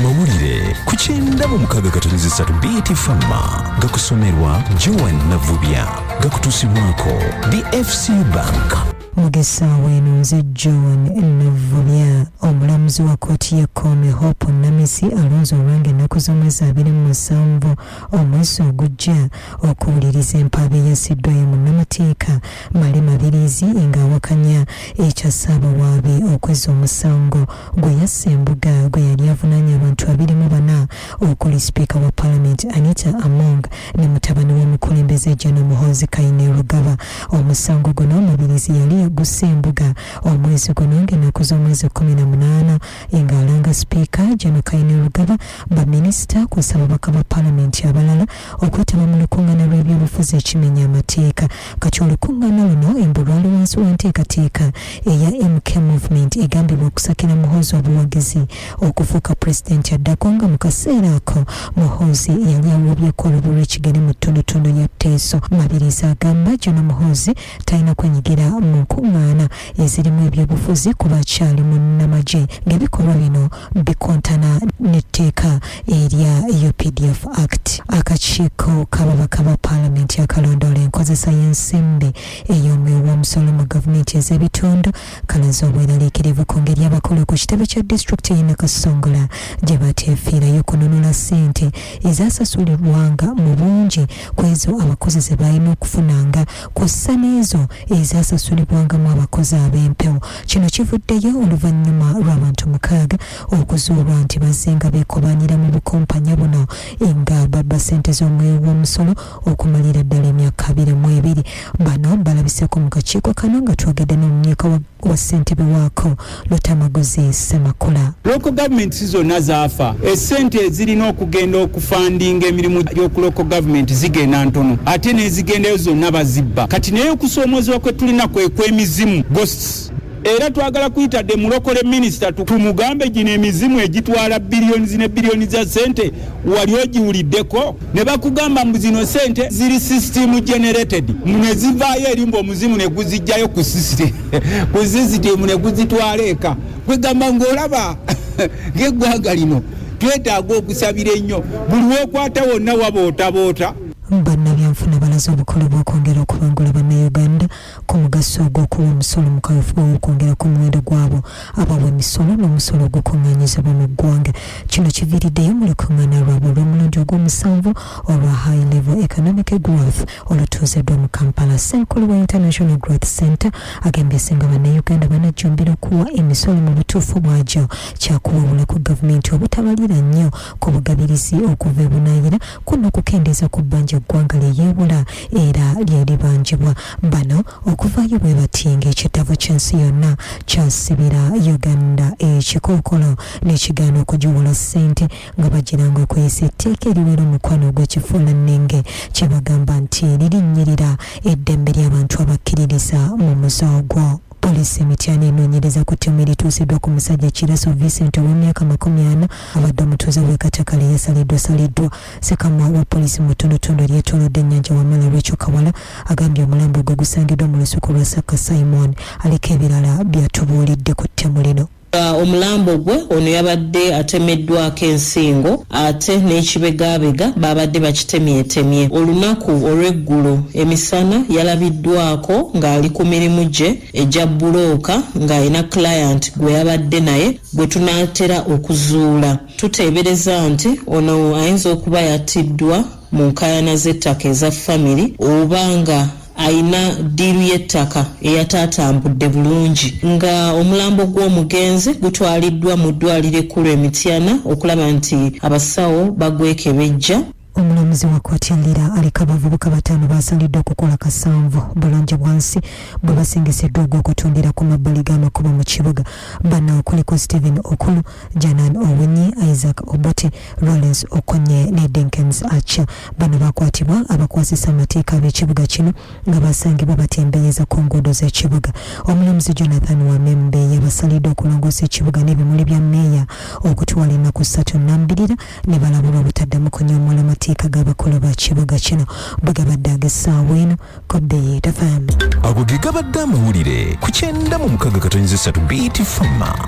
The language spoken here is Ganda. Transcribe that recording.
Amawulire ku 96.3 BT Fama gakusomerwa Joan Navubya gakutusibwako DFC Bank. Mugesa wenu nze John Navubya. Omulamuzi wa kooti ya Kome Hope Namisi alonze olwange ennaku z'omwezi 27 omwezi ogujja okuwuliriza empaaba eyasiddwa ye munnamateeka Malema Biriizi ng'awakanya ekyassaabawaabi okwezza omusango gwe yasse embuga gwe yali avunaanye abantu 24 okuli sipiika wa Parliament Anita Among ne mutabani w'omukulembeze General Muhoozi Kainerugaba. Omusango guno Mabiriizi yali yagusse embuga omwezi guno ng'ennaku z'omwezi 18 ng'alanga sipiika General Kainerugaba baminisita kw'ossa ababaka ba Parliament abalala okwetaba mu lukuŋŋaana lw'ebyobufuzi ekimenya amateeka. Kati olukuŋŋaana luno embulwali wansi w'enteekateeka eya MK Movement egambibwa okusakira Muhoozi obuwagizi okufuuka pulezidenti addako nga mu kaseera ako Muhoozi yali awubyeko olubu lw'ekigere mu ttundutundu ya Teeso. Mabiriizi agamba General Muhoozi talina kwenyigira mu nkuŋŋaana ezirimu ebyobufuzi kuba akyali munnamagye ng'ebikolwa bino bikontana n'etteeka erya UPDF Act. Akakiiko k'ababaka ba Parliament akalondoola enkozesa y'ensimbi ey'omusolo mu gavumenti ez'ebitundu kalaze obweraliikirivu ku ngeri abakola ku kitebe kya disitulikiti y'e Nakasongola gye bateefiirayo kununula ssente ezasasulirwanga mu bungi ku ezo abakozi ze balina okufunanga kw'ossa n'ezo ezasasulibwangamu abakozi ab'empewo. Kino kivuddeyo oluvannyuma lw'abantu 6 okuzuulwa nti bazze nga beekobanyira mu bukompanya buno nga babba ssente z'omusolo okumalira ddala emyaka 22. Bano balabiseko mu kakiiko kano nga twogedde n'omumyuka wa ssentebe waako Lutamaguzi Ssemakula. Local government zonna zaafa. Essente ezirina okugenda okufandinga emirimu y'oku local government zigenda ntono ate n'ezigendayo zonna bazibba. Kati naye okusoomozebwa kwe tulina kw'emizimu ghosts. Era twagala kuyitadde mulokole minisita tumugambe gino emizimu egitwala biliyoni ne biliyoni za sente wali ogiwuliddeko ne bakugamba mu zino sente ziri system generated mune zivaayo erimba omuzimu ne guzijjayo ku system ne guzitwala eka kwegamba ng'olaba ng'eggwanga lino twetaaga okusabira ennyo buli wokwata wonna wabootaboota. Bannabyanfuna balaze obukulu bw'okwongera okubangula bannayuganda ku mugaso ogw'okuwa omusolo mu kaweefube w'okwongera ku muwendo gwabo abawa emisolo n'omusolo ogw'okuŋŋaanyizibwa mu ggwanga. Kino kiviiriddeyo mu lukuŋŋaana lwabwe olw'omulundi ogw'omusanvu olwa High Level Economic Growth olutuuziddwa mu Kampala. Ssenkulu wa International Growth Center agambye singa bannayuganda banajjumbira okuwa emisolo mu butuufu bwagyo kyakuwabula ku gavumenti obutabalira nnyo ku bugabirizi okuva ebunaayira kuno okukendeeza ku bbanja eggwanga lyeyeebula era lyeribanjibwa. Bano okuvaayo bwe batinga ekitabo ky'ensi yonna kyasibira Uganda ekikookolo n'ekigaana okugiwola ssente nga bagiranga okuyisa etteeka eriwera omukwano ogw'ekifuulannenge kye bagamba nti lirinnyirira eddembe ly'abantu abakkiririza mu muzoogwo. Polisi Mityana enoonyereza ku ttiimu erituusiddwa ku musajja Kiraso Vincent ow'emyaka 40 abadde omutuuze w'ekattakale yasaliddwa. Ssekamwa wa polisi mu ttundutundu eryetoolodde ennyanja Wamala Rachel Kawala agambye omulambo gwe gusangiddwa mu lusuku lwa Saka Simon aliko ebirala byatubuulidde ku ttiimu lino. Omulambo gwe ono yabadde atemeddwako ensingo ate n'ekibegabega babadde bakitemyetemye. Olunaku olw'eggulu emisana yalabiddwako ng'ali ku mirimu gye egya bulooka ng'alina client gwe yabadde naye gwe tunaatera okuzuula. Tuteebereza nti ono ayinza okuba yattiddwa mu nkaayana z'ettaka eza family obanga aina diiru y'ettaka eyatatambudde bulungi nga omulambo gw'omugenzi gutwaliddwa mu ddwaliro ekkulu e Mityana okulaba nti abasawo bagwekebejja. Omulamuzi wa kooti Lira aliko abavubuka 5 basaliddwa okukola kasanvu bulungi bwansi bwe basingisiddwa ogw'okutundira ku mabbali g'amakubo mu kibuga. Bano kuliko Stephen Okulu, Janan Owinyi, Isaac Obote, Lawrence Okonye ne Dinkins Acha. Bano bakwatibwa abakwasisa amateeka ab'ekibuga kino nga basangibwa batembeeyeza ku nguudo z'ekibuga. Omulamuzi Jonathan Wamembe yabasaliddwa okulongoosa ekibuga n'ebimuli bya mmeeya okutwala ennaku 32 ne balabulwa obutaddamu kunyoomola amateeka g'abakulu ba kibuga kino. Bwe gabadde ag'essaawa eno Kooti FM. Ago ge gabadde amawulire ku 96.3 BT Fama.